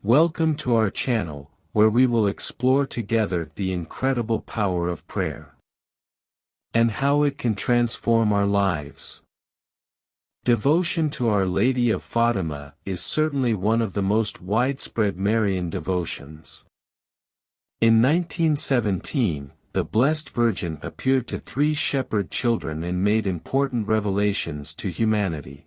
Welcome to our channel, where we will explore together the incredible power of prayer and how it can transform our lives. Devotion to Our Lady of Fátima is certainly one of the most widespread Marian devotions. In 1917, the Blessed Virgin appeared to 3 shepherd children and made important revelations to humanity.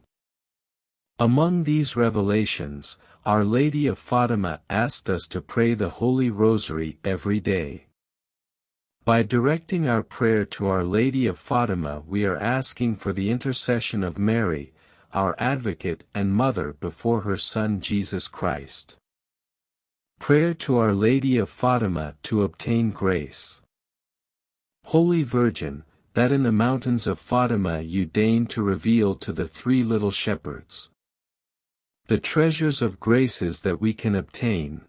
Among these revelations, Our Lady of Fátima asked us to pray the Holy Rosary every day. By directing our prayer to Our Lady of Fátima, we are asking for the intercession of Mary, our advocate and mother before her Son Jesus Christ. Prayer to Our Lady of Fátima to obtain grace. Holy Virgin, that in the mountains of Fátima you deigned to reveal to the 3 little shepherds the treasures of graces that we can obtain.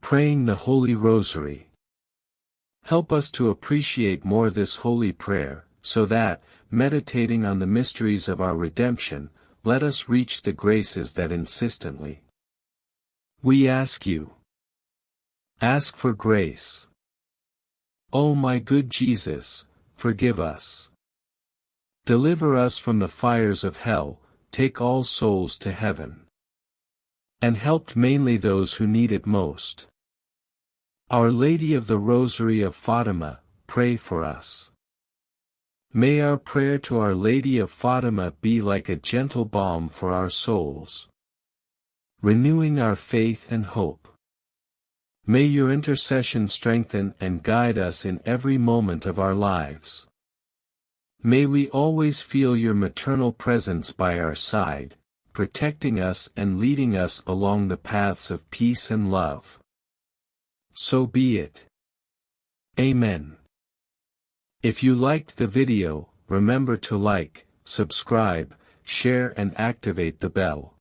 Praying the Holy Rosary. Help us to appreciate more this holy prayer, so that, meditating on the mysteries of our redemption, let us reach the graces that insistently we ask you. Ask for grace. O my good Jesus, forgive us. Deliver us from the fires of hell, take all souls to heaven. And help mainly those who need it most. Our Lady of the Rosary of Fátima, pray for us. May our prayer to Our Lady of Fátima be like a gentle balm for our souls, renewing our faith and hope. May your intercession strengthen and guide us in every moment of our lives. May we always feel your maternal presence by our side, protecting us and leading us along the paths of peace and love. So be it. Amen. If you liked the video, remember to like, subscribe, share and activate the bell.